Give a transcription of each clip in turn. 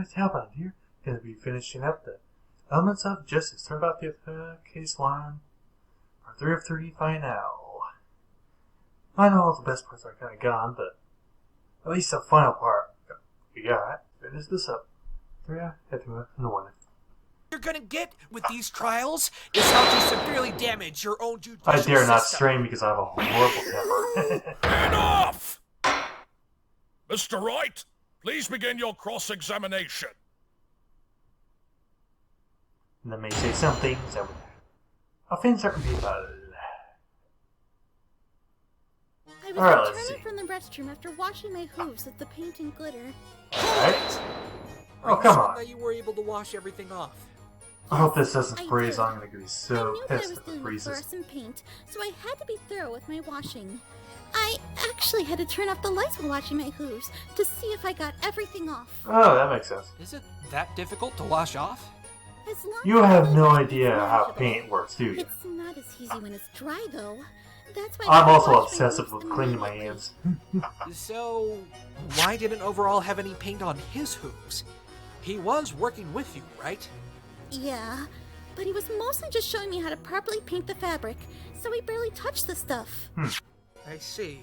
Miss Halpine here. Gonna be finishing up the Elements of Justice. Turn about the case line. Our 3 of 3 final. I know all the best parts are kind of gone, but at least the final part we got. Finish this up. 3 hit in the one. You're gonna get with these trials is how to severely damage your own judicial I dare not system. strain because I have a horrible temper. Enough! Mr. Wright, please begin your cross-examination. Let me say some things that would offend certain people. I was Alright, let's returning see. from the restroom after washing my hooves with the paint and glitter. Alright. Are Oh, you come sure on. that you were able to wash everything off? I hope this doesn't I freeze. did. I'm gonna be I so knew that I pissed was if it doing freezes. fluorescent paint, so I had to be thorough with my washing. I actually had to turn off the lights while washing my hooves to see if I got everything off. Oh, that makes sense. Is it that difficult to wash off? As long You as have the no light is idea how manageable. paint works, do you? It's not as easy when it's dry, though. That's why I'm I also wash my obsessive hooves with cleaning my immediately. hands. So, why didn't Overall have any paint on his hooves? He was working with you, right? Yeah, but he was mostly just showing me how to properly paint the fabric, so he barely touched the stuff. I see.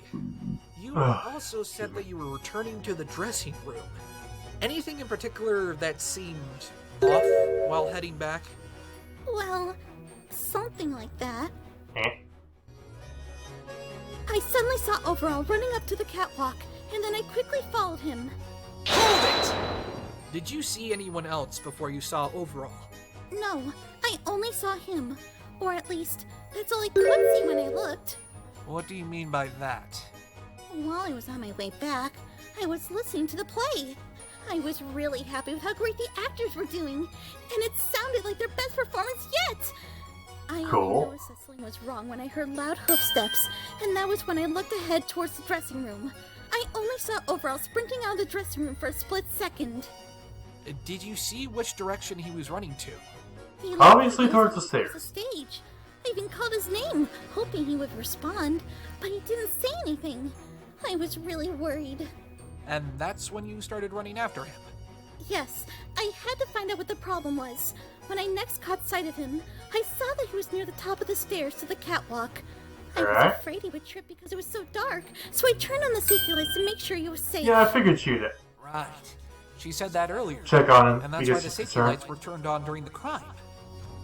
You Ugh. also said that you were returning to the dressing room. Anything in particular that seemed off while heading back? Well, something like that. Eh? I suddenly saw Overall running up to the catwalk, and then I quickly followed him. Hold it! Did you see anyone else before you saw Overall? No, I only saw him. Or at least, that's all I could see when I looked. What do you mean by that? While I was on my way back, I was listening to the play. I was really happy with how great the actors were doing, and it sounded like their best performance yet. I Cool. only noticed that something was wrong when I heard loud hoof steps, and that was when I looked ahead towards the dressing room. I only saw Overall sprinting out of the dressing room for a split second. Did you see which direction he was running to? He looked Obviously like towards the he was stairs. stage. I even called his name, hoping he would respond, but he didn't say anything. I was really worried. And that's when you started running after him. Yes, I had to find out what the problem was. When I next caught sight of him, I saw that he was near the top of the stairs to the catwalk. I was Alright. afraid he would trip because it was so dark, so I turned on the safety lights to make sure he was safe. Yeah, I figured she'd Right. She said that earlier. check on him And that's why because the he's safety concerned. lights were turned on during the crime.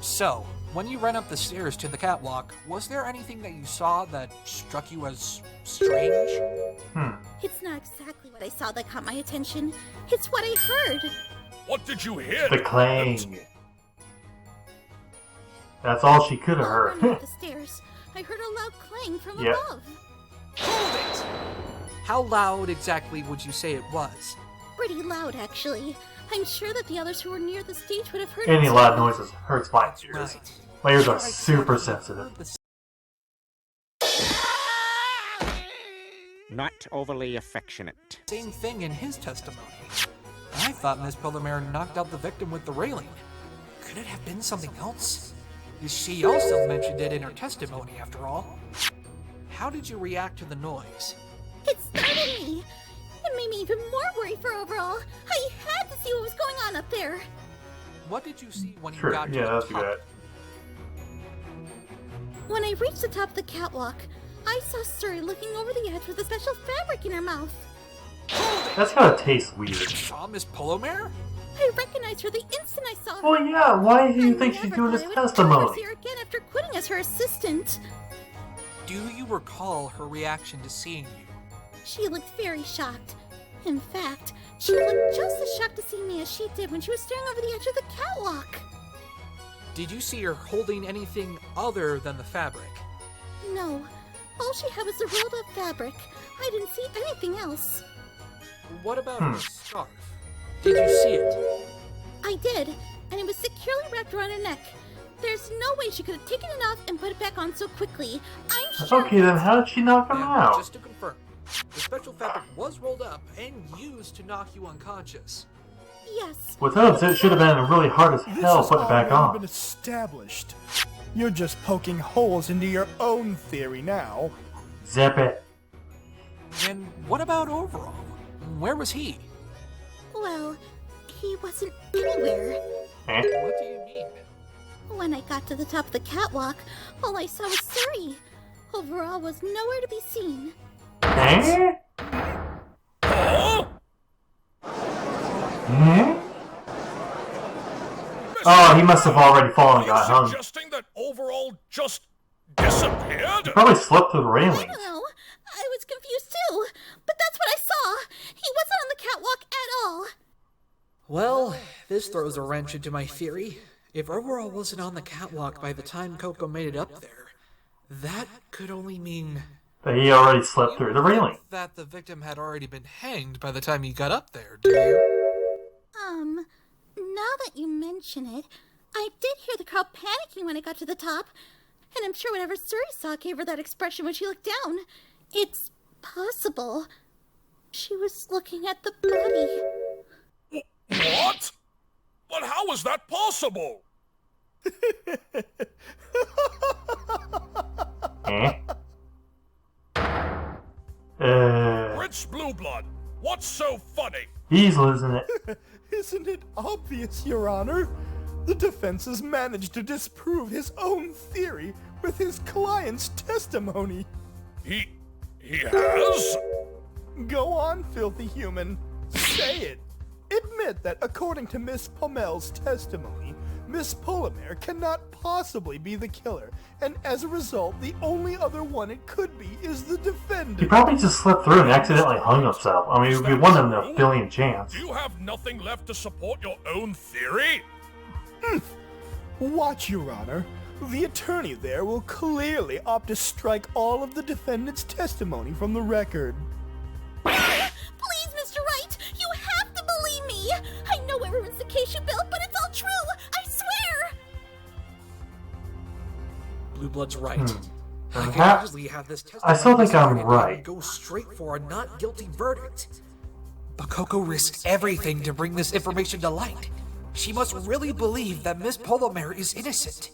So, when you ran up the stairs to the catwalk, was there anything that you saw that struck you as strange? It's not exactly what I saw that caught my attention. It's what I heard. What did you hear? The clang. That's all she could have While running heard. up the stairs, I heard a loud clang from Yep. above. Hold it! How loud exactly would you say it was? Pretty loud, actually. I'm sure that the others who were near the stage would have heard Any it loud too. noises hurts my ears. Right. My ears are I super sort of sensitive. heard the Not overly affectionate. same thing in his testimony. I thought Miss Pillermere knocked out the victim with the railing. Could it have been something else? She also mentioned it in her testimony, after all. How did you react to the noise? It startled me. It made me even more worried for Overall. I had to see what was going on up there. What did you see when you Sure, got to yeah, the that's top? good. When I reached the top of the catwalk, I saw Suri looking over the edge with a special fabric in her mouth. That's gotta taste weird. Saw Miss Pillermere? I recognized her the instant I saw her. Well, yeah, why do you I think she's never doing thought this I would ever testimony? see her again after quitting as her assistant. Do you recall her reaction to seeing you? She looked very shocked. In fact, she looked just as shocked to see me as she did when she was staring over the edge of the catwalk. Did you see her holding anything other than the fabric? No, all she had was the rolled up fabric. I didn't see anything else. What about her scarf? Did you see it? I did, and it was securely wrapped around her neck. There's no way she could have taken it off and put it back on so quickly. I'm sure. Okay, then how did she knock him Yeah, out? just to confirm, the special fabric was rolled up and used to knock you unconscious. Yes. With hooves, it should have been really hard as This hell has putting it back already been on. established. You're just poking holes into your own theory now. Zip it. And what about Overall? Where was he? Well, he wasn't anywhere. Eh? What do you mean? When I got to the top of the catwalk, all I saw was Suri. Overall was nowhere to be seen. Eh? Huh? Hmm? Oh, he must have already fallen and got Are you hung. suggesting that Overall just disappeared? Probably slipped through the I railings. don't know. I was confused too, but that's what I saw. He wasn't on the catwalk at all. Well, this throws a wrench into my theory. If Overall wasn't on the catwalk by the time Coco made it up there, that could only mean But he already slipped through the railing. that the victim had already been hanged by the time he got up there, do you? Now that you mention it, I did hear the crowd panicking when I got to the top, and I'm sure whatever Suri saw gave her that expression when she looked down. It's possible she was looking at the body. What? But how is that possible? Eh? Prince Blueblood, what's so funny? He's losing it. Isn't it obvious, Your Honor? The defense has managed to disprove his own theory with his client's testimony. He has? Go on, filthy human. Say it. Admit that according to Miss Pommel's testimony, Miss Pullamere cannot possibly be the killer, and as a result, the only other one it could be is the He defendant. probably just slipped through and accidentally hung himself. I mean, we won him a billion chance. Do you have nothing left to support your own theory? Watch, Your Honor. The attorney there will clearly opt to strike all of the defendant's testimony from the record. Please, Mr. Wright, you have to believe me. I know everyone's the case you built, but it's all true. I swear. Blueblood's right. I could Ha- easily have this testimony I still think I'm discarded and right. go straight for a not guilty verdict. But Coco risked everything to bring this information to light. She must really believe that Miss Pullamere is innocent.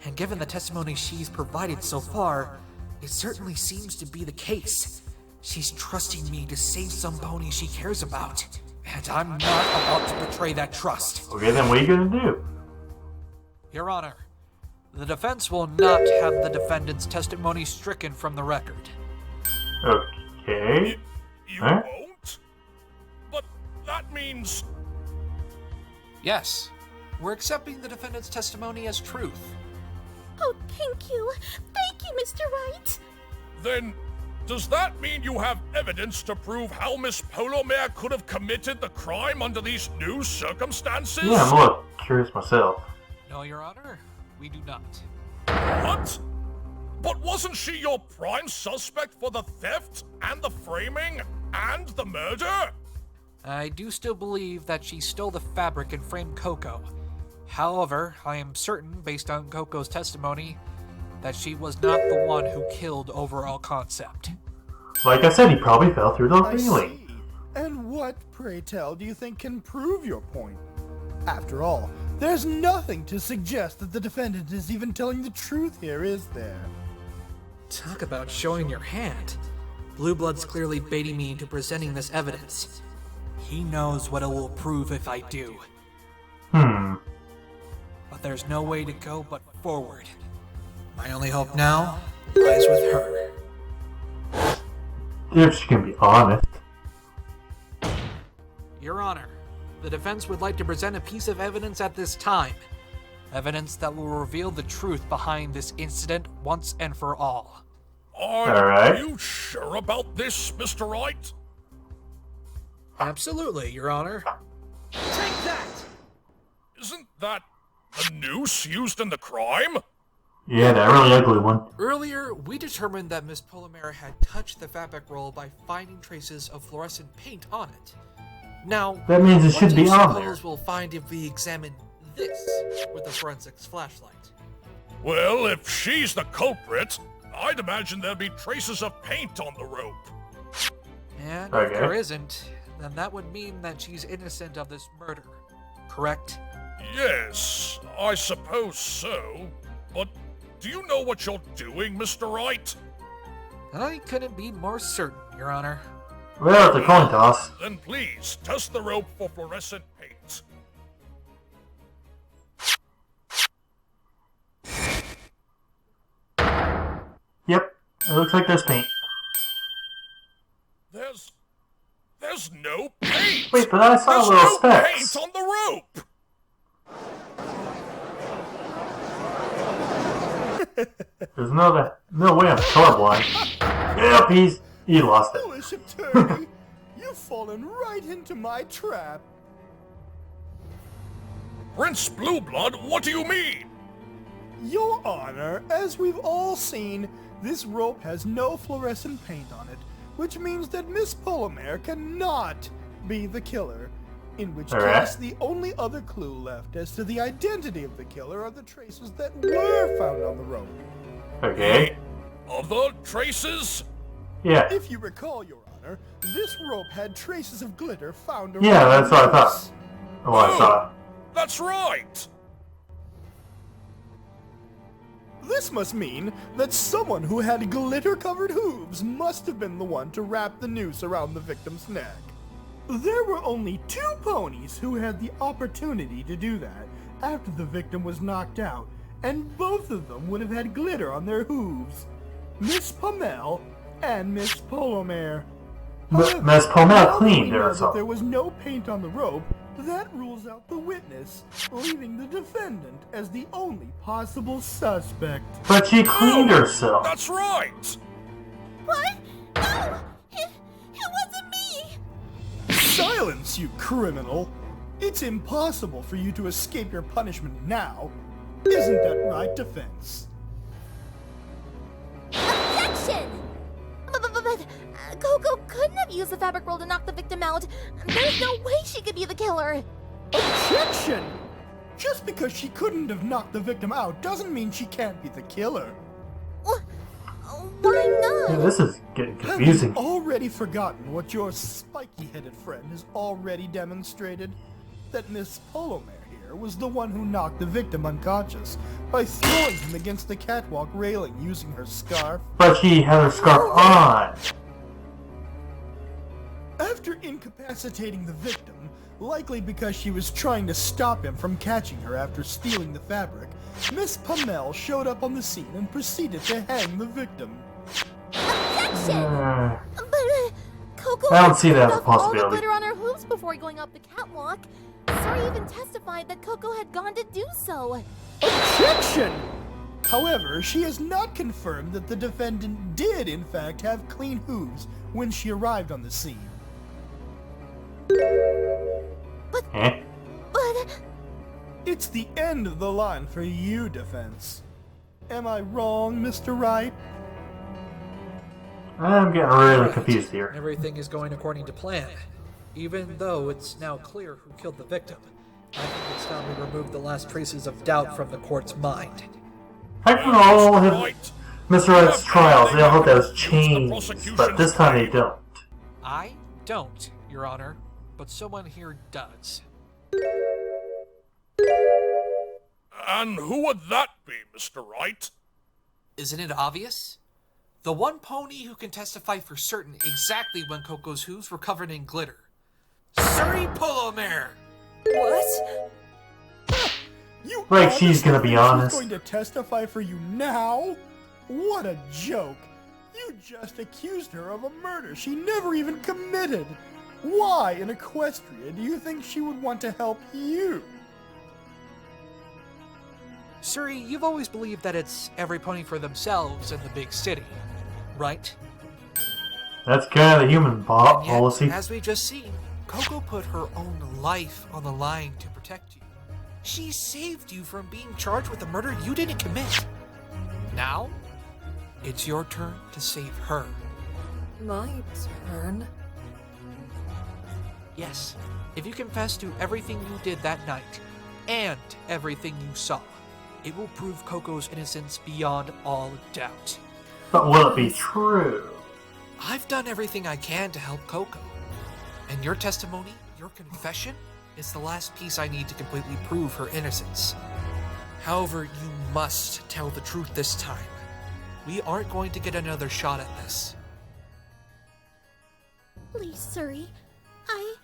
And given the testimony she's provided so far, it certainly seems to be the case. She's trusting me to save some pony she cares about. And I'm not about to betray that trust. Okay, then what are you gonna do? Your Honor, the defense will not have the defendant's testimony stricken from the record. Okay. You Huh? won't? But that means... Yes, we're accepting the defendant's testimony as truth. Oh, thank you. Thank you, Mr. Wright. Then, does that mean you have evidence to prove how Miss Pullamere could have committed the crime under these new circumstances? Yeah, I'm a little curious myself. No, Your Honor, we do not. What? But wasn't she your prime suspect for the theft and the framing and the murder? I do still believe that she stole the fabric and framed Coco. However, I am certain, based on Coco's testimony, that she was not the one who killed Overall Concept. Like I said, he probably fell through the I railing. see. And what, pray tell, do you think can prove your point? After all, there's nothing to suggest that the defendant is even telling the truth here, is there? Talk about showing your hand. Blueblood's clearly baiting me into presenting this evidence. He knows what it will prove if I do. But there's no way to go but forward. My only hope now lies with her. If she can be honest. Your Honor, the defense would like to present a piece of evidence at this time. Evidence that will reveal the truth behind this incident once and for all. Are Alright. you sure about this, Mr. Wright? Absolutely, Your Honor. Take that! Isn't that the noose used in the crime? Yeah, that really ugly one. Earlier, we determined that Miss Pullamere had touched the fabric roll by finding traces of fluorescent paint on it. Now, That means it what should do be you on there. suppose we'll find if we examine this with a forensics flashlight? Well, if she's the culprit, I'd imagine there'd be traces of paint on the rope. And if Okay. there isn't, then that would mean that she's innocent of this murder, correct? Yes, I suppose so. But do you know what you're doing, Mr. Wright? I couldn't be more certain, Your Honor. Well, it's a coin toss. Then please test the rope for fluorescent paint. Yep, it looks like there's paint. There's no paint! Wait, but I saw There's little no specks. paint on the rope! There's no way I'm colorblind. Yep, he lost it. Foolish attorney! You've fallen right into my trap. Prince Blueblood, what do you mean? Your Honor, as we've all seen, this rope has no fluorescent paint on it, which means that Miss Polymere cannot be the killer. In which case, the only other clue left as to the identity of the killer are the traces that were found on the rope. Okay. Other traces? Yeah. If you recall, Your Honor, this rope had traces of glitter found around Yeah, that's the what I noose. thought. Oh, I saw. That's right! This must mean that someone who had glitter-covered hooves must have been the one to wrap the noose around the victim's neck. There were only 2 ponies who had the opportunity to do that after the victim was knocked out, and both of them would have had glitter on their hooves. Miss Pommel and Miss Polomere. Miss Pommel now that we cleaned know that herself. there was no paint on the rope, that rules out the witness, leaving the defendant as the only possible suspect. But she cleaned herself. That's right! What? No! It wasn't me! Silence, you criminal! It's impossible for you to escape your punishment now. Isn't that right, defense? Objection! But Coco couldn't have used the fabric roll to knock the victim out. There's no way she could be the killer. Objection! Just because she couldn't have knocked the victim out doesn't mean she can't be the killer. Why not? Yeah, this is getting Have confusing. you already forgotten what your spiky-headed friend has already demonstrated? That Miss Polomere here was the one who knocked the victim unconscious by throwing him against the catwalk railing using her scarf. But she had her scarf on. After incapacitating the victim, likely because she was trying to stop him from catching her after stealing the fabric, Miss Pommel showed up on the scene and proceeded to hang the victim. Objection! Uh, But Coco I don't had see that as a taken off all the possibility. glitter on her hooves before going up the catwalk. Suri even testified that Coco had gone to do so. Objection! However, she has not confirmed that the defendant did in fact have clean hooves when she arrived on the scene. eh? But It's the end of the line for you, defense. Am I wrong, Mr. Wright? I'm getting really confused here. Everything is going according to plan. Even though it's now clear who killed the victim, I think it's time we remove the last traces of doubt from the court's mind. I can all have Right. Mr. Wright's trials. They all hope that was changed, but this time they don't. I don't, Your Honor, but someone here does. And who would that be, Mr. Wright? Isn't it obvious? The one pony who can testify for certain exactly when Coco's hooves were covered in glitter. Suri Polomere! what? You Like she's gonna be honestly think honest. She's going to testify for you now? What a joke! You just accused her of a murder she never even committed. Why in Equestria do you think she would want to help you? Suri, you've always believed that it's every pony for themselves in the big city, right? That's kind of the human And yet, policy. as we've just seen, Coco put her own life on the line to protect you. She saved you from being charged with a murder you didn't commit. Now, it's your turn to save her. My turn? Yes, if you confess to everything you did that night, and everything you saw, it will prove Coco's innocence beyond all doubt. But will it be true? I've done everything I can to help Coco. And your testimony, your confession, is the last piece I need to completely prove her innocence. However, you must tell the truth this time. We aren't going to get another shot at this. Please, Suri. I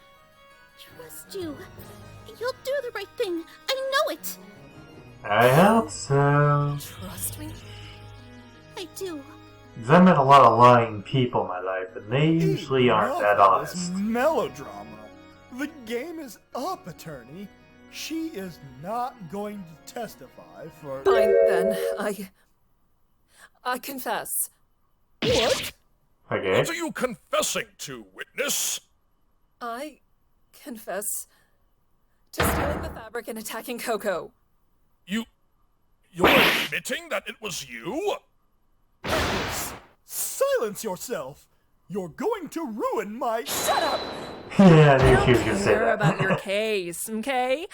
trust you. You'll do the right thing. I know it. I hope so. Trust me? I do. 'Cause I met a lot of lying people in my life, and they usually aren't that Enough of this honest. melodrama. The game is up, attorney. She is not going to testify for... Fine, then. I confess. What? Okay. What are you confessing to, witness? I confess to stealing the fabric and attacking Coco. You're admitting that it was you? Silence yourself! You're going to ruin my... Shut up! Yeah, I I knew don't she was gonna say care about your that. case, okay?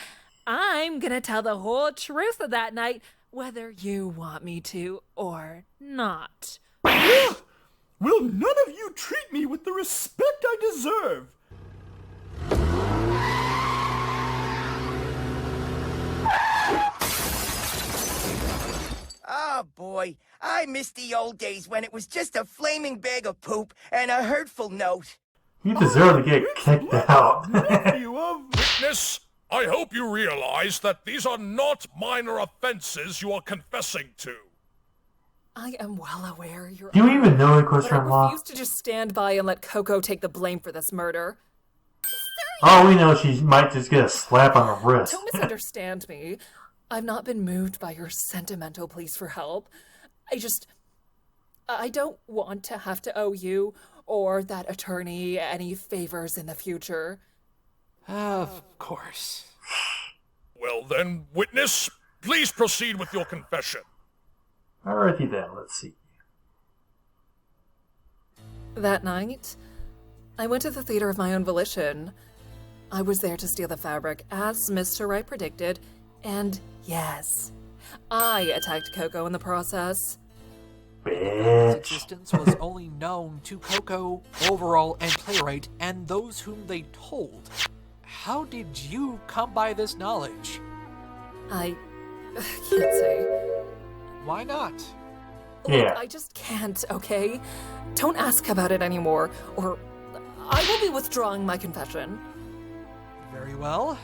I'm gonna tell the whole truth of that night, whether you want me to or not. Will none of you treat me with the respect I deserve? Oh boy, I miss the old days when it was just a flaming bag of poop and a hurtful note. You deserve to get kicked out. Nephew of... Witness, I hope you realize that these are not minor offenses you are confessing to. I am well aware you're... Do you even know the But I sister-in-law? refuse to just stand by and let Coco take the blame for this murder. All we know is she might just get a slap on the wrist. Don't misunderstand me. I've not been moved by your sentimental pleas for help. I don't want to have to owe you or that attorney any favors in the future. Of course. Well then, witness, please proceed with your confession. Alrighty then, let's see. That night, I went to the theater of my own volition. I was there to steal the fabric, as Mr. Wright predicted, and yes, I attacked Coco in the process. Its Bitch. existence was only known to Coco, Overall, and Playwright, and those whom they told. How did you come by this knowledge? I can't say. Why not? Yeah. Look, I just can't, okay? Don't ask about it anymore, or I will be withdrawing my confession. Very well.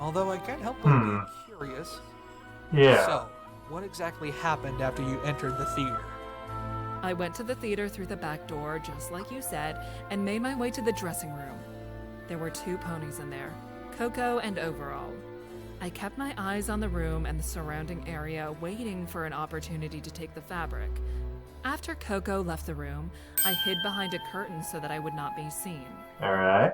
Although I can't help but be curious. Yeah. So, what exactly happened after you entered the theater? I went to the theater through the back door, just like you said, and made my way to the dressing room. There were 2 ponies in there, Coco and Overall. I kept my eyes on the room and the surrounding area, waiting for an opportunity to take the fabric. After Coco left the room, I hid behind a curtain so that I would not be seen. Alright.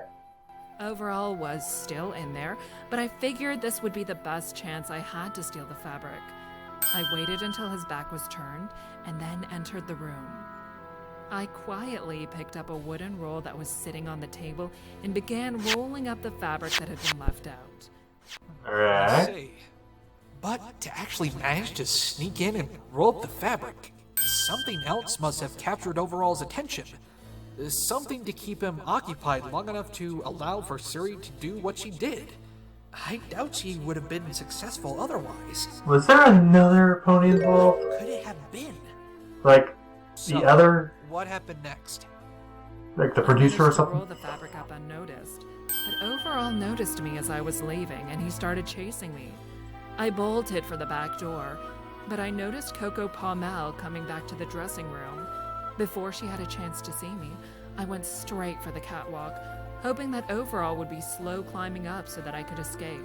Overall was still in there, but I figured this would be the best chance I had to steal the fabric. I waited until his back was turned and then entered the room. I quietly picked up a wooden roll that was sitting on the table and began rolling up the fabric that had been left out. I Alright. see. But to actually manage to sneak in and roll up the fabric, something else must have captured Overall's attention. Something to keep him occupied long enough to allow for Suri to do what she did. I doubt she would have been successful otherwise. Was there another pony involved? Could it have been? Like, So, the other, what happened next? like the I producer or managed to roll something? the fabric up unnoticed, but Overall noticed me as I was leaving, and he started chasing me. I bolted for the back door, but I noticed Coco Palmel coming back to the dressing room. Before she had a chance to see me, I went straight for the catwalk, hoping that Overall would be slow climbing up so that I could escape.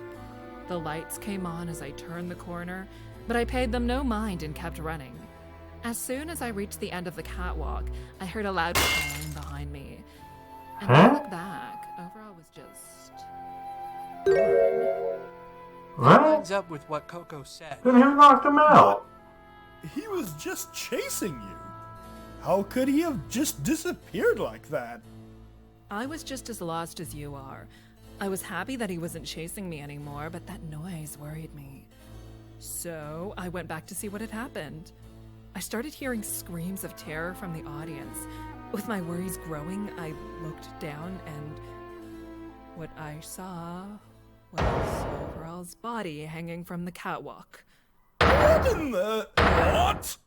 The lights came on as I turned the corner, but I paid them no mind and kept running. As soon as I reached the end of the catwalk, I heard a loud bang behind me. And when I Huh? looked back, Overall was just gone. What? Lines up with what Coco said. Then who knocked him out? He was just chasing you. How could he have just disappeared like that? I was just as lost as you are. I was happy that he wasn't chasing me anymore, but that noise worried me. So I went back to see what had happened. I started hearing screams of terror from the audience. With my worries growing, I looked down and what I saw was Overall's body hanging from the catwalk. What in the... What?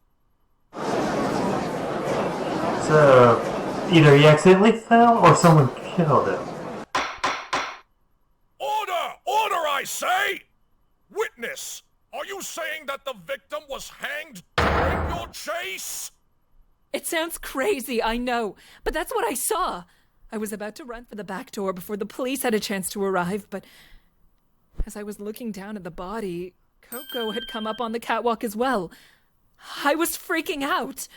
So, either he accidentally fell or someone killed him. Order! Order, I say! Witness, are you saying that the victim was hanged during your chase? It sounds crazy, I know, but that's what I saw. I was about to run for the back door before the police had a chance to arrive, but as I was looking down at the body, Coco had come up on the catwalk as well. I was freaking out.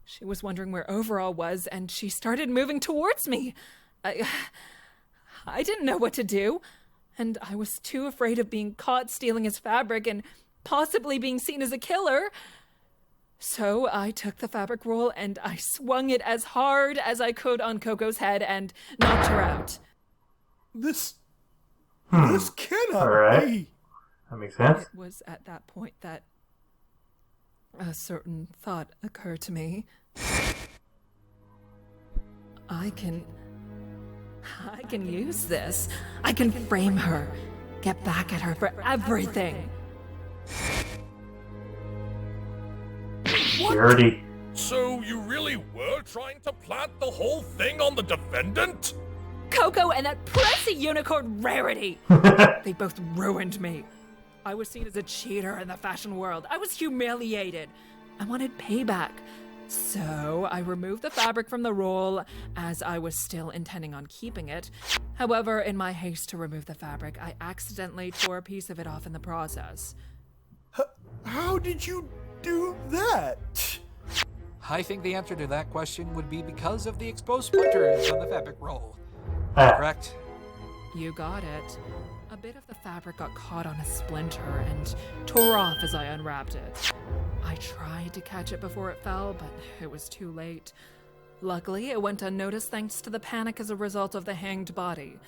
She was wondering where Overall was, and she started moving towards me. I didn't know what to do, and I was too afraid of being caught stealing his fabric and possibly being seen as a killer. So I took the fabric roll and I swung it as hard as I could on Coco's head and knocked her out. This cannot Alright. be. That makes sense. It was at that point that a certain thought occurred to me. I can use this. I can frame her, get back at her for everything. Security. So you really were trying to plant the whole thing on the defendant? Coco and that prissy unicorn Rarity. They both ruined me. I was seen as a cheater in the fashion world. I was humiliated. I wanted payback. So I removed the fabric from the roll as I was still intending on keeping it. However, in my haste to remove the fabric, I accidentally tore a piece of it off in the process. How did you do that? I think the answer to that question would be because of the exposed splinters on the fabric roll. Ah, Correct? You got it. A bit of the fabric got caught on a splinter and tore off as I unwrapped it. I tried to catch it before it fell, but it was too late. Luckily, it went unnoticed thanks to the panic as a result of the hanged body.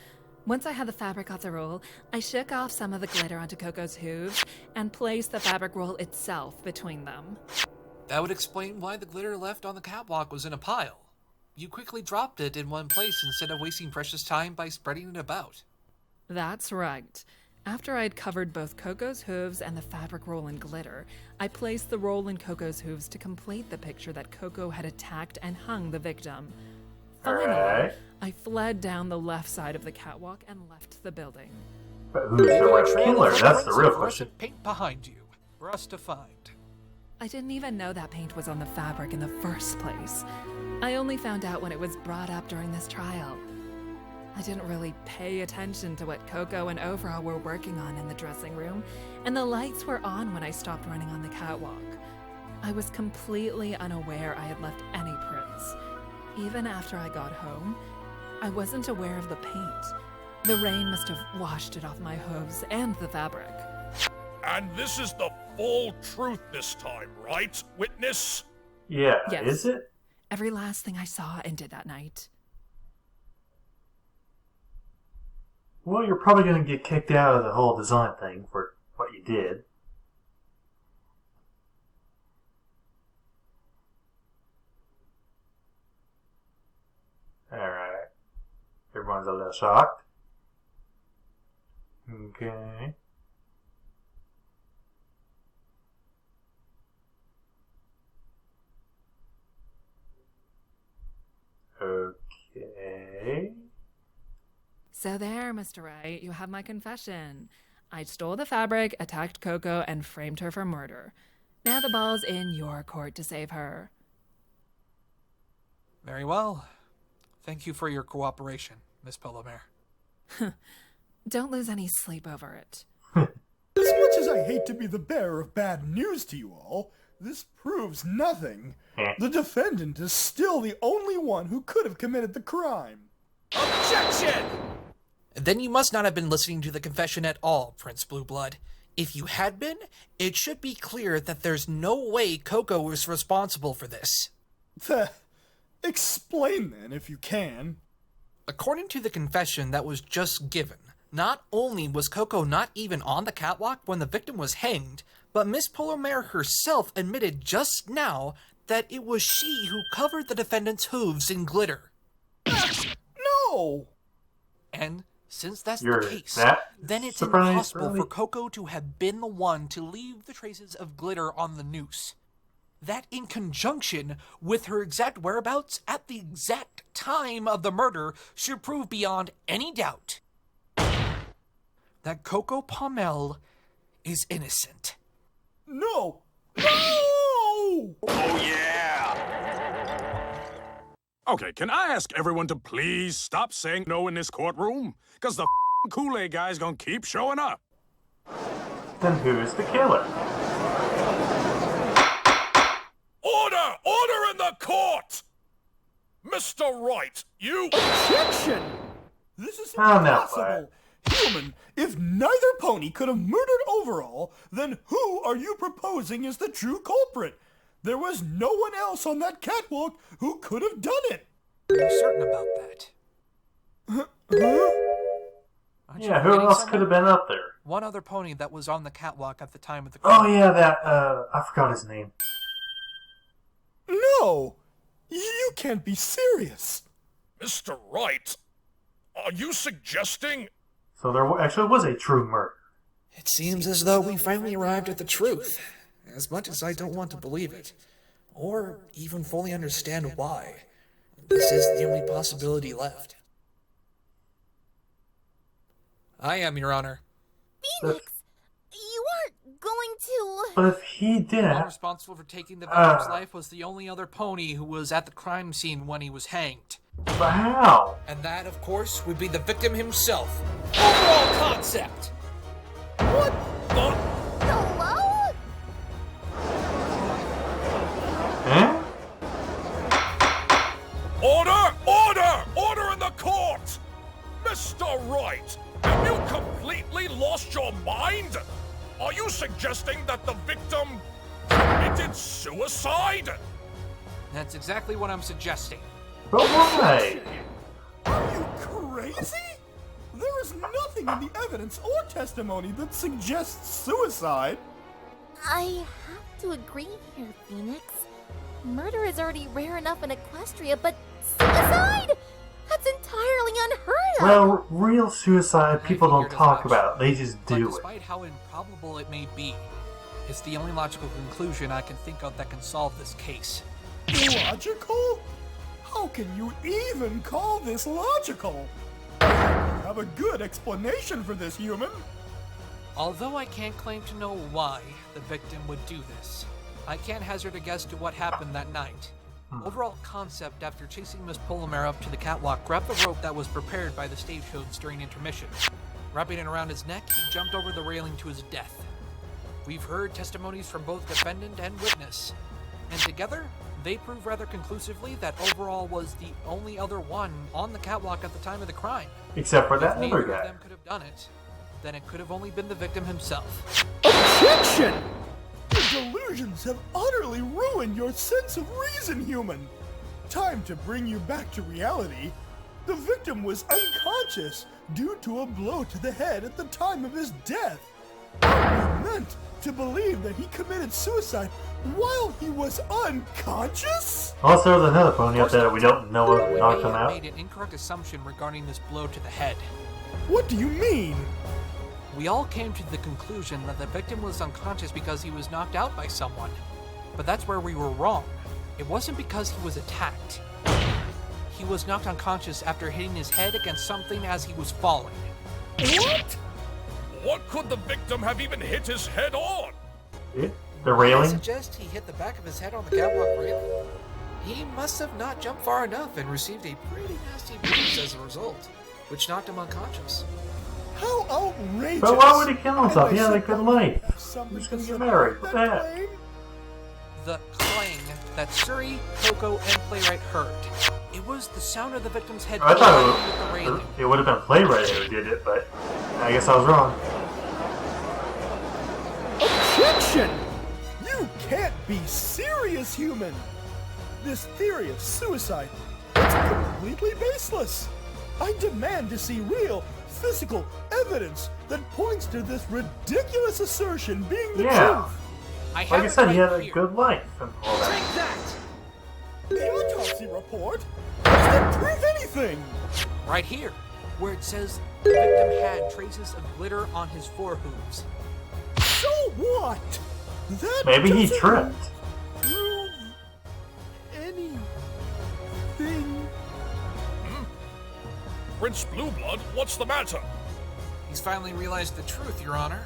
Once I had the fabric off the roll, I shook off some of the glitter onto Coco's hooves and placed the fabric roll itself between them. That would explain why the glitter left on the catwalk was in a pile. You quickly dropped it in one place instead of wasting precious time by spreading it about. That's right. After I'd covered both Coco's hooves and the fabric roll in glitter, I placed the roll in Coco's hooves to complete the picture that Coco had attacked and hung the victim. Finally, Alright. I fled down the left side of the catwalk and left the building. but who's the real killer? That's the real question. Paint behind you for us to find. I didn't even know that paint was on the fabric in the first place. I only found out when it was brought up during this trial. I didn't really pay attention to what Coco and Overall were working on in the dressing room, and the lights were on when I stopped running on the catwalk. I was completely unaware I had left any prints. Even after I got home, I wasn't aware of the paint. The rain must have washed it off my hooves and the fabric. And this is the full truth this time, right, witness? Yeah, Yes. is it? Every last thing I saw and did that night. Well, you're probably going to get kicked out of the whole design thing for what you did. Alright. Everyone's a little shocked. Okay. Okay. So there, Mr. Wright, you have my confession. I stole the fabric, attacked Coco, and framed her for murder. Now the ball's in your court to save her. Very well. Thank you for your cooperation, Miss Polomer. Don't lose any sleep over it. As much as I hate to be the bearer of bad news to you all, this proves nothing. The defendant is still the only one who could have committed the crime. Objection! Then you must not have been listening to the confession at all, Prince Blueblood. If you had been, it should be clear that there's no way Coco was responsible for this. Explain then, if you can. According to the confession that was just given, not only was Coco not even on the catwalk when the victim was hanged, but Miss Polomer herself admitted just now that it was she who covered the defendant's hooves in glitter. No! And since that's You're the case, that then it's surprised, impossible really? for Coco to have been the one to leave the traces of glitter on the noose. That, in conjunction with her exact whereabouts at the exact time of the murder, should prove beyond any doubt that Coco Pommel is innocent. No! No! Oh, yeah! Okay, can I ask everyone to please stop saying no in this courtroom? Because the Kool-Aid guy's gonna keep showing up. Then who's the killer? Order! Order in the court! Mr. Wright, you... Objection! This is Oh, no, impossible. Human, if neither pony could have murdered Overall, then who are you proposing is the true culprit? There was no one else on that catwalk who could have done it. Are you certain about that? Aren't you Yeah, who forgetting else someone? could have been up there? One other pony that was on the catwalk at the time of the crime. Oh yeah, that, I forgot his name. No! You can't be serious. Mr. Wright, are you suggesting... So there actually was a true murder. It seems as though we finally arrived at the truth, as much as I don't want to believe it, or even fully understand why. This is the only possibility left. I am, Your Honor. Phoenix, you aren't going to... But if he The one did, responsible for taking the victim's life was the only other pony who was at the crime scene when he was hanged. but how? And that, of course, would be the victim himself. Overall concept! What the... Hello? Huh? Order! Order! Order in the court! Mr. Wright, have you completely lost your mind? Are you suggesting that the victim committed suicide? That's exactly what I'm suggesting. But why? Are you crazy? There is nothing in the evidence or testimony that suggests suicide. I have to agree here, Phoenix. Murder is already rare enough in Equestria, but suicide? That's entirely unheard of. Well, real suicide people don't figured as talk much. about. They just But do it. despite how improbable it may be, it's the only logical conclusion I can think of that can solve this case. Logical? How can you even call this logical? You have a good explanation for this, human. Although I can't claim to know why the victim would do this, I can't hazard a guess to what happened that night. Overall concept, after chasing Miss Polymere up to the catwalk, grabbed the rope that was prepared by the stagehands during intermission. Wrapping it around his neck, he jumped over the railing to his death. We've heard testimonies from both defendant and witness, and together, they prove rather conclusively that Overall was the only other one on the catwalk at the time of the crime. Except for that If neither other of guy. them could have done it, then it could have only been the victim himself. Objection! Your delusions have utterly ruined your sense of reason, human. Time to bring you back to reality. The victim was unconscious due to a blow to the head at the time of his death. Are you meant to believe that he committed suicide while he was unconscious? Also, there's another pony up there that we don't know what We knocked may him have out. made an incorrect assumption regarding this blow to the head. What do you mean? We all came to the conclusion that the victim was unconscious because he was knocked out by someone. But that's where we were wrong. It wasn't because he was attacked. He was knocked unconscious after hitting his head against something as he was falling. What? What could the victim have even hit his head on? The I railing? suggest he hit the back of his head on the catwalk railing. He must have not jumped far enough and received a pretty nasty bruise as a result, which knocked him unconscious. How outrageous! But why would he kill himself? And He I had a good suppose life. you have something He's gonna to get say married. about What's that that? claim? The clang that Suri, Coco, and Playwright heard. It was the sound of the victim's head I colliding with the thought railing. it would have been Playwright who did it, but I guess I was wrong. Objection! You can't be serious, human! This theory of suicide is completely baseless. I demand to see real, physical evidence that points to this ridiculous assertion being the Yeah. truth. I Like have I it said, he right had a here. good life and all that. Take that! The autopsy report? Does that prove anything? Right here, where it says the victim had traces of glitter on his forehooves. So what? That Maybe he doesn't tripped. prove anything. Prince Blueblood, what's the matter? He's finally realized the truth, Your Honor.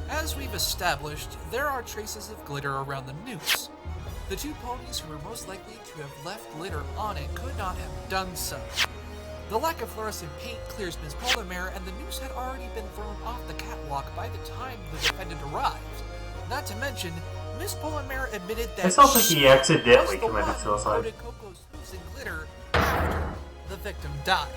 As we've established, there are traces of glitter around the noose. The two ponies who were most likely to have left glitter on it could not have done so. The lack of fluorescent paint clears Ms. Polymer, and the noose had already been thrown off the catwalk by the time the defendant arrived. Not to mention, Ms. Polymer admitted that It sounds like he accidentally was the committed one who suicide. coated Coco's noose in glitter after the victim died.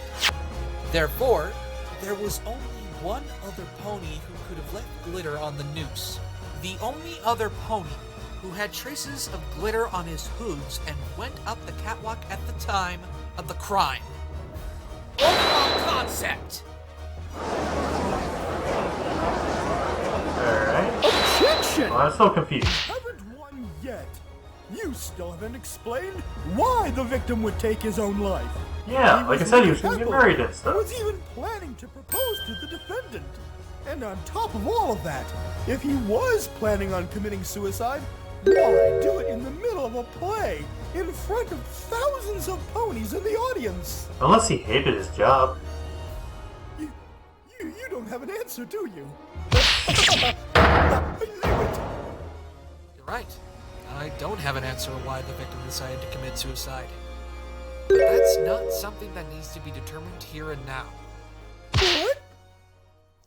Therefore, there was only one other pony who could have left glitter on the noose. The only other pony who had traces of glitter on his hooves and went up the catwalk at the time of the crime. Overall concept! Alright. Objection! Well, I'm still confused. Haven't won yet. You still haven't explained why the victim would take his own life. Yeah, He like I was said, he in was going to get trouble. married and He stuff. was even planning to propose to the defendant. And on top of all of that, if he was planning on committing suicide, why do it in the middle of a play, in front of thousands of ponies in the audience? Unless he hated his job. You don't have an answer, do you? I knew it. You're right. I don't have an answer why the victim decided to commit suicide. But that's not something that needs to be determined here and now. What?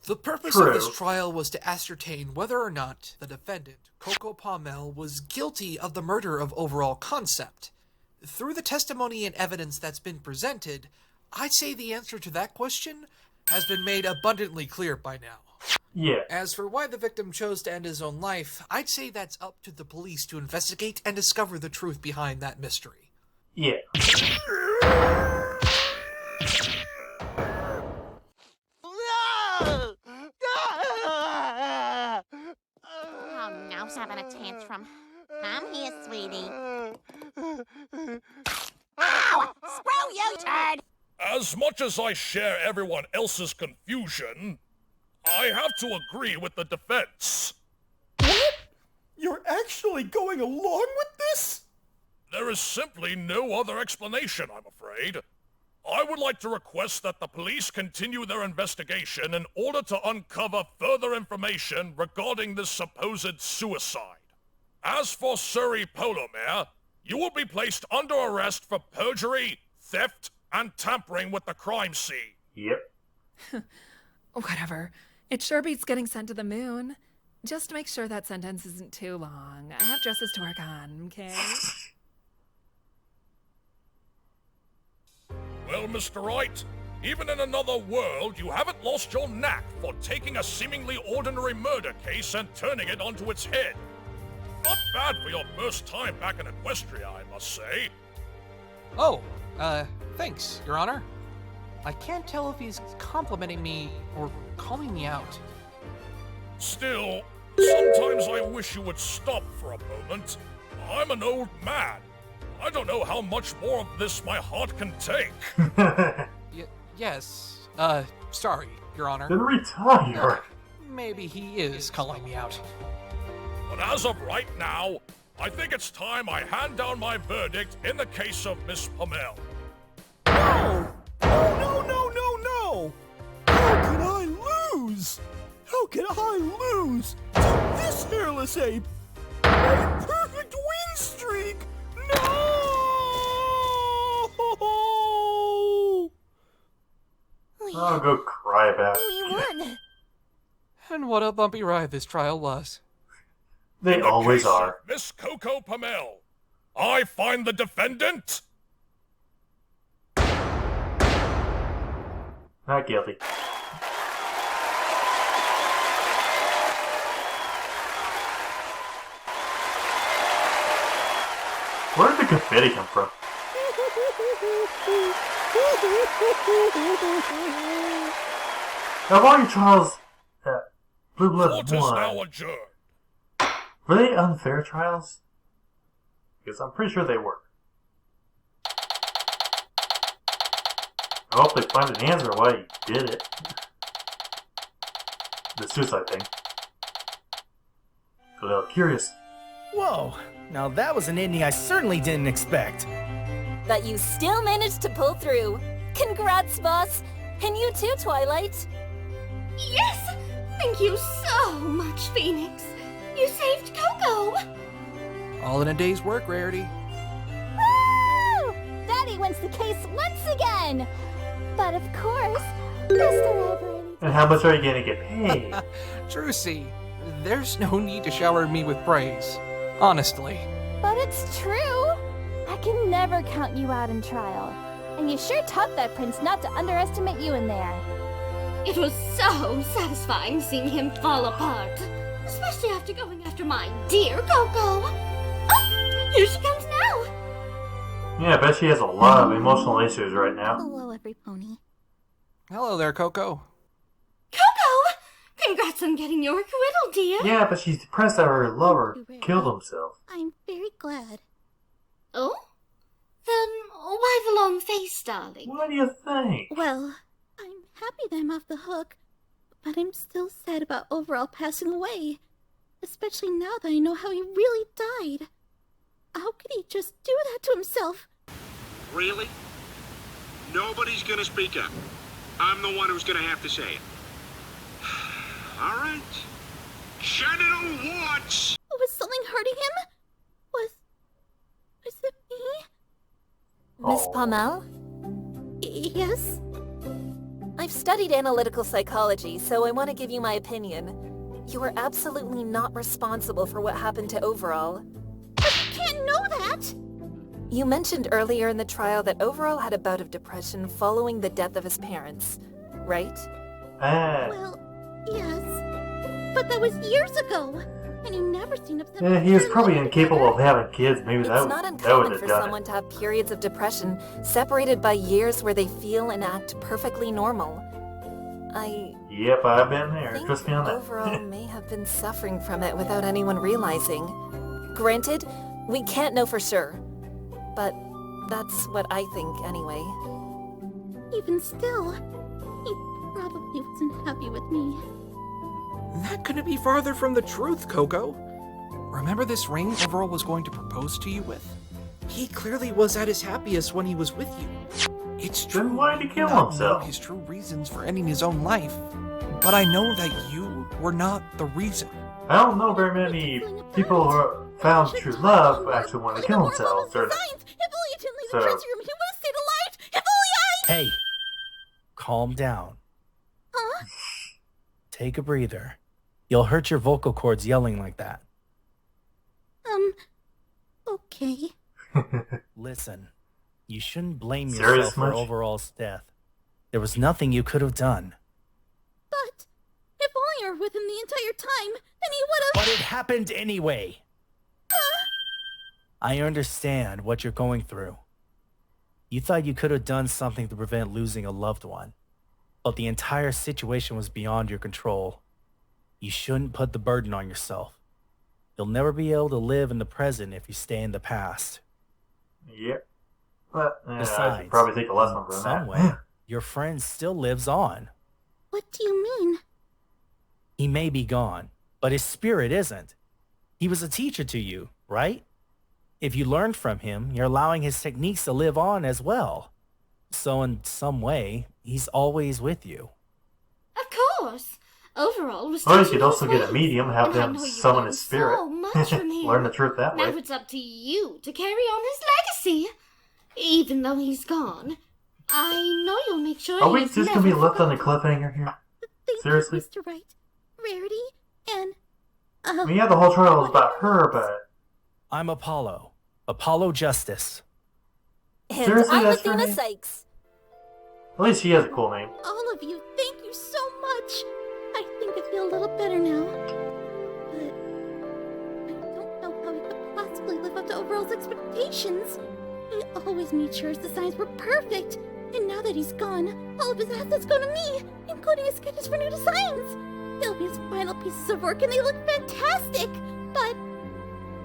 The purpose True. of this trial was to ascertain whether or not the defendant, Coco Pommel, was guilty of the murder of Overall Concept. Through the testimony and evidence that's been presented, I'd say the answer to that question has been made abundantly clear by now. Yeah. As for why the victim chose to end his own life, I'd say that's up to the police to investigate and discover the truth behind that mystery. Yeah. Oh, no, she's having a tantrum. I'm here, sweetie. Ow! Screw you, turd! As much as I share everyone else's confusion, I have to agree with the defense. What? You're actually going along with this? There is simply no other explanation, I'm afraid. I would like to request that the police continue their investigation in order to uncover further information regarding this supposed suicide. As for Surrey Polomere, you will be placed under arrest for perjury, theft, and tampering with the crime scene. Yep. Whatever. It sure beats getting sent to the moon. Just make sure that sentence isn't too long. I have dresses to work on, okay? Well, Mr. Wright, even in another world, you haven't lost your knack for taking a seemingly ordinary murder case and turning it onto its head. Not bad for your first time back in Equestria, I must say. Oh, thanks, Your Honor. I can't tell if he's complimenting me or calling me out. Still, sometimes I wish you would stop for a moment. I'm an old man. I don't know how much more of this my heart can take. Yes, sorry, Your Honor. Then retire. Maybe he is calling me out. But as of right now, I think it's time I hand down my verdict in the case of Miss Pommel. No! No, no, no, no! How can I lose? How can I lose to this hairless ape? My perfect win streak! No! I'll go cry about it. We won! And what a bumpy ride this trial was. They In the always case of are. Miss Coco Pommel, I find the defendant Not guilty. Where did the confetti come from? Of all your trials that Blue Blood court is now won, adjourned. were they unfair trials? Because I'm pretty sure they were. I hope they find an answer why he did it. The suicide thing. A little curious. Whoa, now that was an ending I certainly didn't expect. But you still managed to pull through. Congrats, boss. And you too, Twilight. Yes! Thank you so much, Phoenix. You saved Coco. All in a day's work, Rarity. Woo! Daddy wins the case once again! But of course, Mr. Everett. And how much are you gonna get paid? Drusy, there's no need to shower me with praise. Honestly. But it's true! I can never count you out in trial. And you sure taught that prince not to underestimate you in there. It was so satisfying seeing him fall apart. Especially after going after my dear Coco. Oh, here she comes now. Yeah, I bet she has a lot of emotional issues right now. Hello, every pony. Hello there, Coco. Coco! Congrats on getting your acquittal, dear. Yeah, but she's depressed that her lover killed himself. I'm very glad. Oh? Then why the long face, darling? What do you think? Well, I'm happy that I'm off the hook, but I'm still sad about Overall passing away. Especially now that I know how he really died. How could he just do that to himself? Really? Nobody's gonna speak up. I'm the one who's gonna have to say it. All right. Genital warts! Was something hurting him? Was it me? Miss Pommel? Yes? I've studied analytical psychology, so I want to give you my opinion. You are absolutely not responsible for what happened to Overall. But you can't know that! You mentioned earlier in the trial that Overall had a bout of depression following the death of his parents, right? Well, yes. But that was years ago. And he never seemed upset. Yeah, he was probably incapable of having kids. Maybe It's that not would uncommon have for done someone to have periods of depression separated by years where they feel and act perfectly normal. I Yep, I've been there. think Trust me on that. Overall may have been suffering from it without anyone realizing. Granted, we can't know for sure, but that's what I think anyway. Even still, he probably wasn't happy with me. That couldn't be farther from the truth, Coco. Remember this ring Overall was going to propose to you with? He clearly was at his happiest when he was with you. It's true. Then why did he kill I don't himself? know his true reasons for ending his own life, but I know that you were not the reason. I don't know very many people who found true love who actually want to kill themselves. Or, If only I didn't leave So- the dressing room, he would have stayed alive! If only I... Hey, calm down. Huh? Take a breather. You'll hurt your vocal cords yelling like that. Okay. Listen, you shouldn't blame Serious yourself for much? Overall's death. There was nothing you could have done. But if only I were with him the entire time, then he would have... But it happened anyway. I understand what you're going through. You thought you could have done something to prevent losing a loved one, but the entire situation was beyond your control. You shouldn't put the burden on yourself. You'll never be able to live in the present if you stay in the past. Yep. But I Besides, should probably take a lesson in from some that. way, your friend still lives on. What do you mean? He may be gone, but his spirit isn't. He was a teacher to you, right? If you learned from him, you're allowing his techniques to live on as well. So in some way, he's always with you. Of course. Overall was Or you teaching could also his get a ways, medium, have and I them know you summon learned his spirit. so much from him. Learn the truth that Now way. it's up to you to carry on his legacy. Even though he's gone, I know you'll make sure Are we he's just gonna be never left on a cliffhanger here? Thank Seriously? you, Mr. Wright. Rarity, and... I mean, yeah, the whole trial was about her, but... I'm Apollo. Apollo Justice. And Seriously, I'm that's her Athena name? Sykes. At least she has a cool name. all of you, thank you so much. I think I feel a little better now. But I don't know how he could possibly live up to Overall's expectations. He always made sure his designs were perfect. And now that he's gone, all of his assets go to me, including his sketches for new designs. They'll be his final pieces of work and they look fantastic. But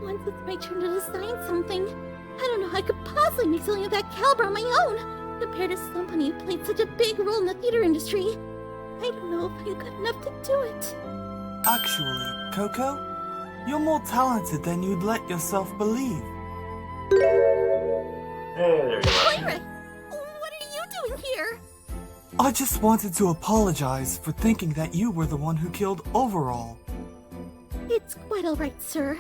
once it's my turn to design something, I don't know how I could possibly make something of that caliber on my own, compared to somebody who played such a big role in the theater industry. I don't know if I'm good enough to do it. Actually, Coco, you're more talented than you'd let yourself believe. Hey, there you are. Moira, what are you doing here? I just wanted to apologize for thinking that you were the one who killed Overall. It's quite alright, sir.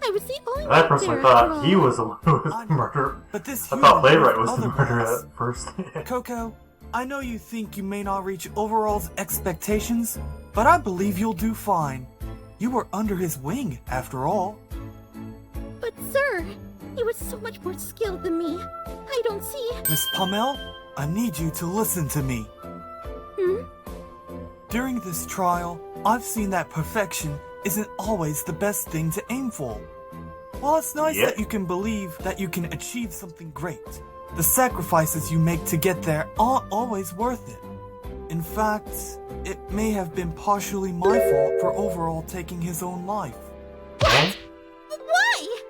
I I was the only one I personally there thought after he all. was the one who was the murderer. But this I thought human Playwright was knows the murderer otherwise. at first. Coco, I know you think you may not reach Overall's expectations, but I believe you'll do fine. You were under his wing, after all. But sir, he was so much more skilled than me. I don't see. Miss Pommel, I need you to listen to me. During this trial, I've seen that perfection isn't always the best thing to aim for. While it's nice that you can believe that you can achieve something great, the sacrifices you make to get there aren't always worth it. In fact, it may have been partially my fault for Overall taking his own life. What? Why?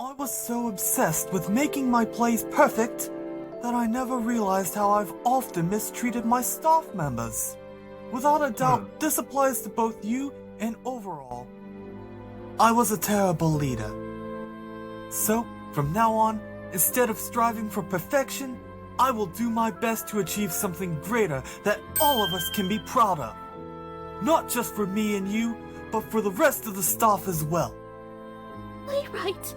I was so obsessed with making my plays perfect that I never realized how I've often mistreated my staff members. Without a doubt, this applies to both you and Overall. I was a terrible leader. So, from now on, instead of striving for perfection, I will do my best to achieve something greater that all of us can be proud of. Not just for me and you, but for the rest of the staff as well. Playwright,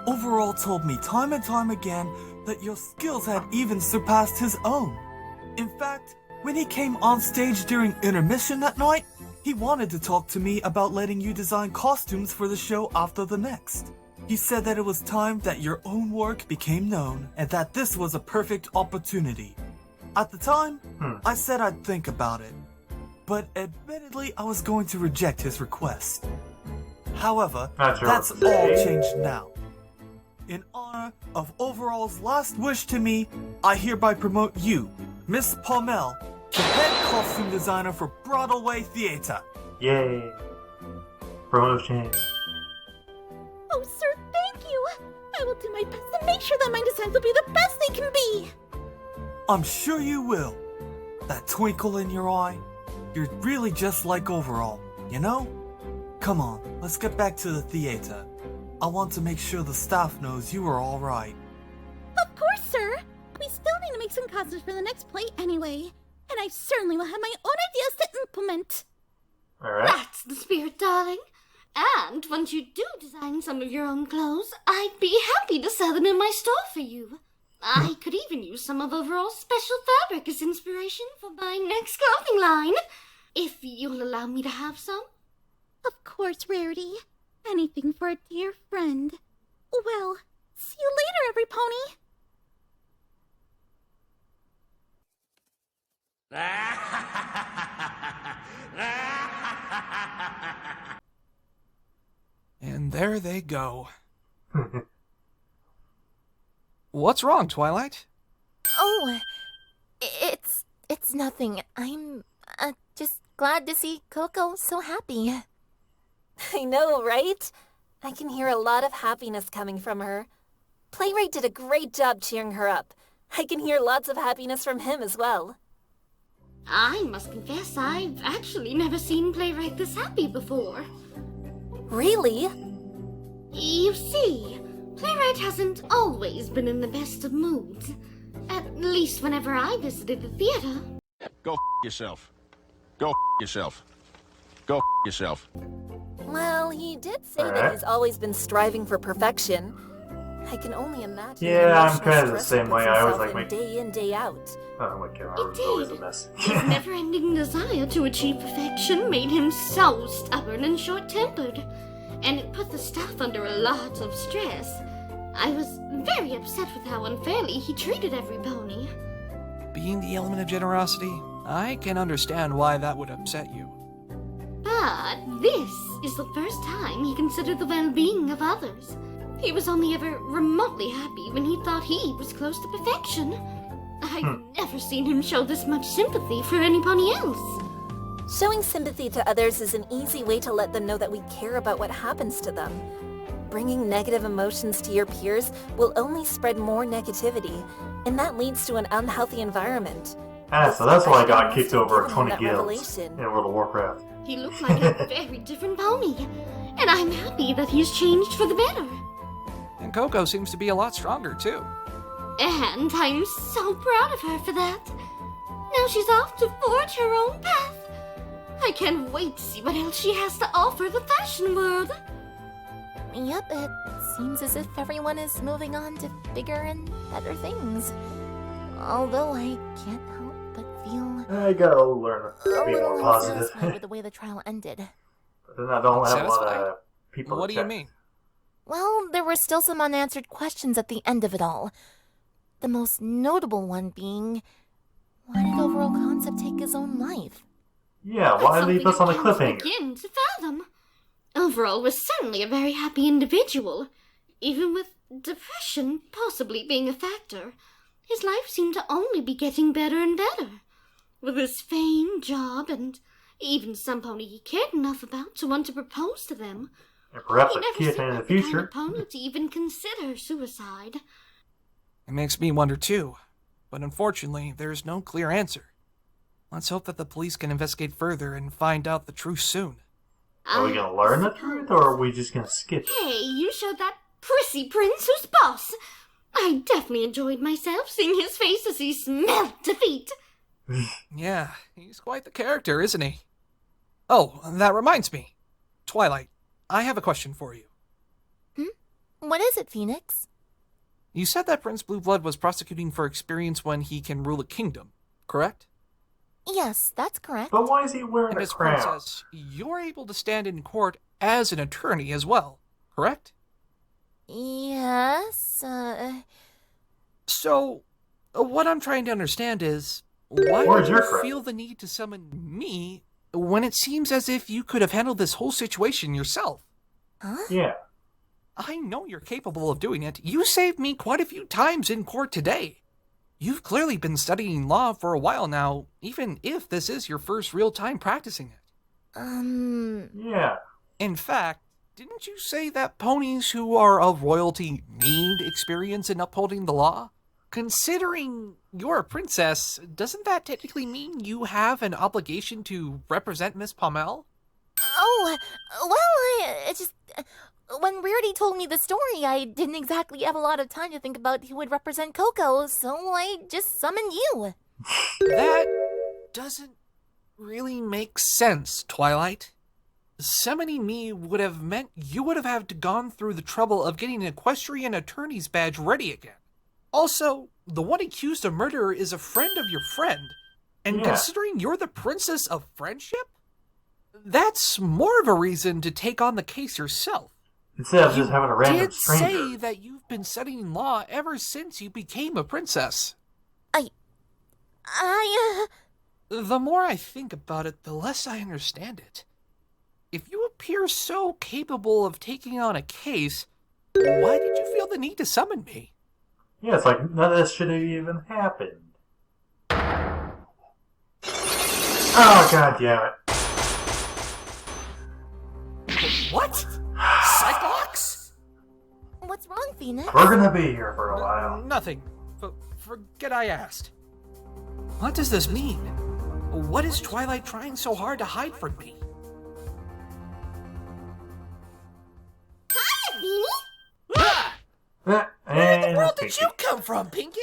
Overall told me time and time again that your skills had even surpassed his own. In fact, when he came on stage during intermission that night, he wanted to talk to me about letting you design costumes for the show after the next. He said that it was time that your own work became known and that this was a perfect opportunity. At the time, I said I'd think about it, but admittedly I was going to reject his request. However, that's all changed now. In honor of Overall's last wish to me, I hereby promote you, Miss Pommel, to head costume designer for Broadway Theater. Yay. Promotion. Oh, sir, thank you. I will do my best to make sure that my designs will be the best they can be. I'm sure you will. That twinkle in your eye, you're really just like Overall, you know? Come on, let's get back to the theater. I want to make sure the staff knows you are all right. Of course, sir. We still need to make some costumes for the next play anyway. And I certainly will have my own ideas to implement. Alright. That's the spirit, darling. And once you do design some of your own clothes, I'd be happy to sell them in my store for you. I could even use some of Overall's special fabric as inspiration for my next clothing line. If you'll allow me to have some. Of course, Rarity. Anything for a dear friend. Well, see you later, every pony. And there they go. What's wrong, Twilight? Oh, it's nothing. I'm just glad to see Coco so happy. I know, right? I can hear a lot of happiness coming from her. Playwright did a great job cheering her up. I can hear lots of happiness from him as well. I must confess, I've actually never seen Playwright this happy before. Really? You see, Playwright hasn't always been in the best of moods. At least whenever I visited the theater. Go yourself. Go yourself. Go yourself. Well, he did say that he's always been striving for perfection. I can only imagine Yeah, the I'm emotional kind of the stress same he way. puts I always himself like in day in, day out. Oh, my camera was always a mess. His never-ending desire to achieve perfection made him so stubborn and short-tempered, and it put the staff under a lot of stress. I was very upset with how unfairly he treated every pony. Being the element of generosity, I can understand why that would upset you. But this is the first time he considered the well-being of others. He was only ever remotely happy when he thought he was close to perfection. I've never seen him show this much sympathy for any pony else. Showing sympathy to others is an easy way to let them know that we care about what happens to them. Bringing negative emotions to your peers will only spread more negativity, and that leads to an unhealthy environment. Ah, so that's why I got kicked over at 20 that guilds revelation. in World of Warcraft. He looked like a very different pony, and I'm happy that he's changed for the better. And Coco seems to be a lot stronger, too. And I'm so proud of her for that. Now she's off to forge her own path. I can't wait to see what else she has to offer the fashion world. Yep, it seems as if everyone is moving on to bigger and better things. Although I can't help but feel I gotta learn to a be more little positive. unsatisfied with the way the trial ended. But then I don't have a lot of people What to do you check. mean? Well, there were still some unanswered questions at the end of it all. The most notable one being, why did Overall Concept take his own life? Yeah, why That's leave us on a something I can't cliffhanger? begin to fathom. Overall was certainly a very happy individual. Even with depression possibly being a factor, his life seemed to only be getting better and better. With his fame, job, and even some pony he cared enough about to want to propose to them, And perhaps he a never kid seemed in the like the kind future. of pony to even consider suicide. It makes me wonder too, but unfortunately, there's no clear answer. Let's hope that the police can investigate further and find out the truth soon. Are we gonna learn the truth, or are we just gonna skip it? Hey, you showed that prissy prince who's boss. I definitely enjoyed myself seeing his face as he smelled defeat. Yeah, he's quite the character, isn't he? Oh, that reminds me. Twilight, I have a question for you. What is it, Phoenix? You said that Prince Blueblood was prosecuting for experience when he can rule a kingdom, correct? Yes, that's correct. But why is he wearing And a as crown? princess, you're able to stand in court as an attorney as well, correct? Yes, So, what I'm trying to understand is, why Where's did your you crown? feel the need to summon me when it seems as if you could have handled this whole situation yourself? Huh? Yeah. I know you're capable of doing it. You saved me quite a few times in court today. You've clearly been studying law for a while now, even if this is your first real time practicing it. Yeah. In fact, didn't you say that ponies who are of royalty need experience in upholding the law? Considering you're a princess, doesn't that technically mean you have an obligation to represent Miss Pommel? Oh, well, I just... When Rarity told me the story, I didn't exactly have a lot of time to think about who would represent Coco, so I just summoned you. That doesn't really make sense, Twilight. Summoning me would have meant you would have had to gone through the trouble of getting an equestrian attorney's badge ready again. Also, the one accused of murder is a friend of your friend, and Yeah. considering you're the princess of friendship, that's more of a reason to take on the case yourself. Instead of just having a random did stranger. say that you've been studying law ever since you became a princess. The more I think about it, the less I understand it. If you appear so capable of taking on a case, why did you feel the need to summon me? Yeah, it's like none of this should have even happened. Oh, god damn it. What? Cyclops? What's wrong, Phoenix? We're gonna be here for a while. Nothing. Forget I asked. What does this mean? What is Twilight trying so hard to hide from me? Hi, Beanie! Where in the And world it's did you come from, Pinky?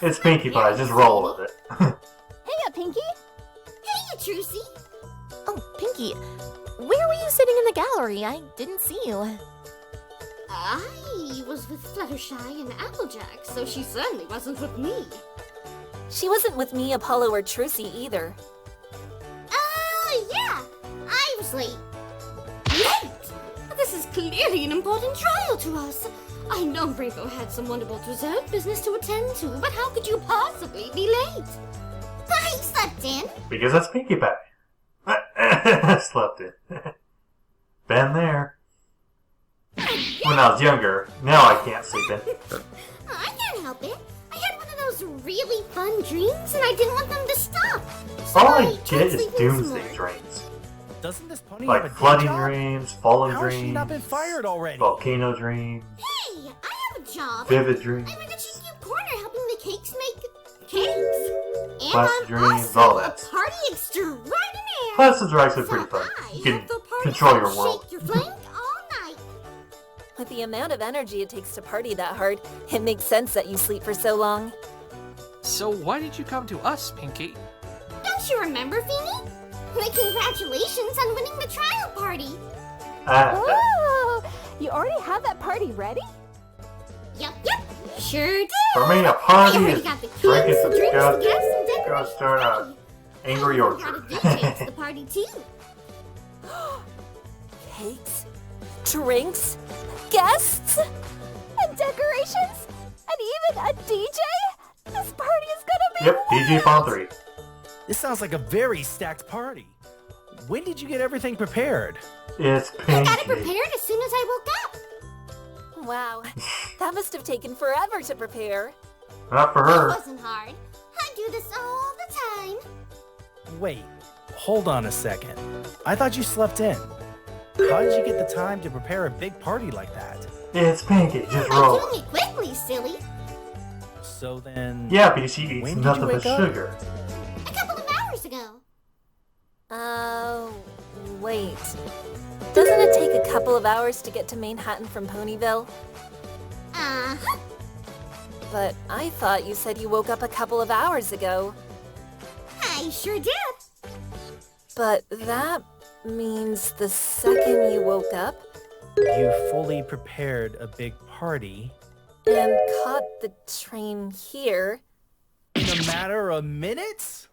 It's Pinkie Pie, just roll with it. Hey, Pinky. Hey, Trucy! Oh, Pinky, where were you sitting in the gallery? I didn't see you. I was with Fluttershy and Applejack, so she certainly wasn't with me. She wasn't with me, Apollo, or Trucy either. Yeah! I was late. Late? This is clearly an important trial to us. I know Rainbow had some wonderful dessert business to attend to, but how could you possibly be late? I slept in. Because that's Pinkie Pie. Slept in. Been there. When I was younger. Now I can't sleep in. I can't help it. I had one of those really fun dreams, and I didn't want them to stop. So All I tried get is sleeping some doomsday more. dreams. Doesn't this pony have Like a day flooding job? dreams, fallen How has she dreams, not been fired already? volcano dreams, Hey, I have a job. vivid dreams, I'm in the cheeky corner helping the cakes make cakes. And Plastic I'm dreams, also all a that. party extraordinaire. Classes are actually pretty fun. You can control your world. Shake your flank all night. With the amount of energy it takes to party that hard, it makes sense that you sleep for so long. So why did you come to us, Pinky? Don't you remember, Feeny? Congratulations on winning the trial party! Oh, you already have that party ready? Yep, sure did! For me, a party I already is got the cakes, drinking the some drinks, the goddamn. guests, and Gonna decorations start ready. a angry Got a orchard. DJ to the party too. Cakes, drinks, guests, and decorations, and even a DJ? This party is gonna be Yep, DJ Fawn 3. This sounds like a very stacked party. When did you get everything prepared? It's I Pinky. got it prepared as soon as I woke up. Wow, that must have taken forever to prepare. Not for It her. wasn't hard. I do this all the time. Wait, hold on a second. I thought you slept in. How did you get the time to prepare a big party like that? It's Pinky, just I'm roll. doing it quickly, silly. So then... Yeah, because she eats when did nothing you but wake up? sugar. A couple of hours ago. Wait. Doesn't it take a couple of hours to get to Manhattan from Ponyville? Uh-huh. But I thought you said you woke up a couple of hours ago. I sure did. But that means the second you woke up You fully prepared a big party and caught the train here. in a matter of minutes?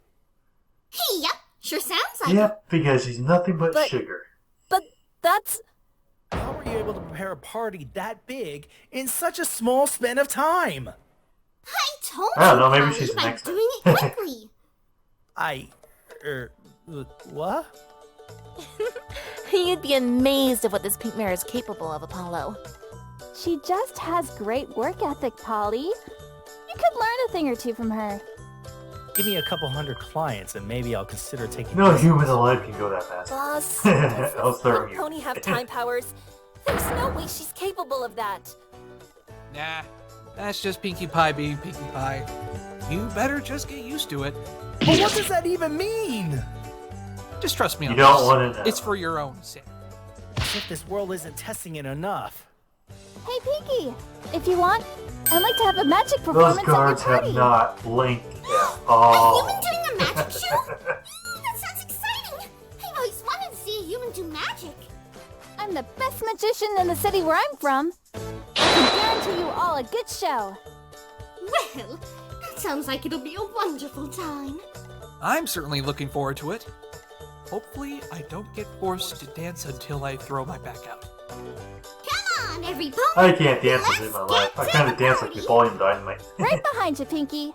Hey, yep. Sure sounds like it. Yep, because she's nothing but But- sugar. But that's... How were you able to prepare a party that big in such a small span of time? I told I don't you, know, maybe Polly, she's by next doing it quickly. What? You'd be amazed at what this pink mare is capable of, Apollo. She just has great work ethic, Polly. You could learn a thing or two from her. Give me a couple hundred clients and maybe I'll consider taking No this. human alive can go that fast. Boss, I'll throw does you. Pony have time powers? There's no way she's capable of that. Nah, that's just Pinkie Pie being Pinkie Pie. You better just get used to it. But what does that even mean? Just trust me on You don't this. want to know. It's for your own sake. As if this world isn't testing it enough. Hey, Pinky, if you want, I'd like to have a magic Those performance at your guards party. have not blinked at Have all. you been doing a magic show? That sounds exciting. I've always wanted to see a human do magic. I'm the best magician in the city where I'm from. I can guarantee you all a good show. Well, that sounds like it'll be a wonderful time. I'm certainly looking forward to it. Hopefully, I don't get forced to dance until I throw my back out. Come on, every pony. I can't dance to save my life. I kind of dance like Napoleon Dynamite. Right behind you, Pinky.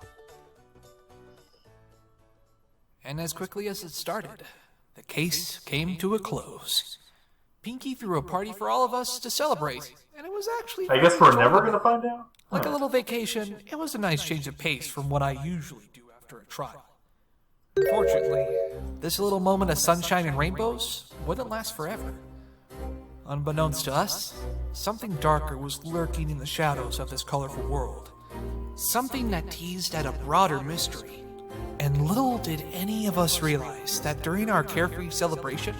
And as quickly as it started, the case came to a close. Pinky threw a party for all of us to celebrate, and it was actually I guess very we're never enjoyable. gonna find out. Like a little vacation, it was a nice change of pace from what I usually do after a trial. Fortunately, this little moment of sunshine and rainbows wouldn't last forever. Unbeknownst to us, something darker was lurking in the shadows of this colorful world. Something that teased at a broader mystery. And little did any of us realize that during our carefree celebration,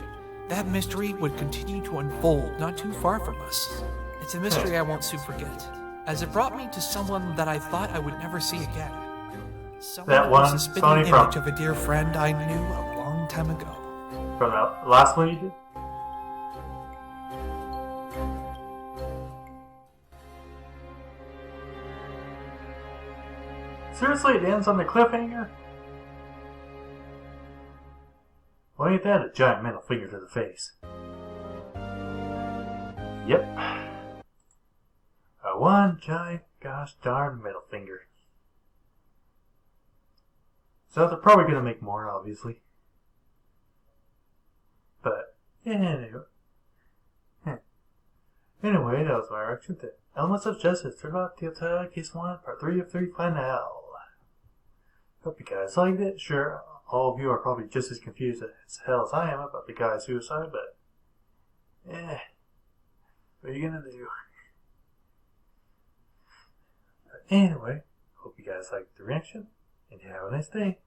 that mystery would continue to unfold not too far from us. It's a mystery I won't soon forget, as it brought me to someone that I thought I would never see again. Someone That who was one a spitting Sony image from- of a dear friend I knew a long time ago. From the last one you did? Seriously, it ends on the cliffhanger? Why ain't that a giant middle finger to the face? Yep. A one giant gosh darn middle finger. So they're probably gonna make more, obviously. But, anyway. Anyway, that was my reaction to Elements of Justice, Third Out Theater, Case 1, Part 3 of 3 Final. Hope you guys liked it. Sure, all of you are probably just as confused as hell as I am about the guy's suicide, but what are you gonna do? But anyway, hope you guys liked the reaction, and have a nice day.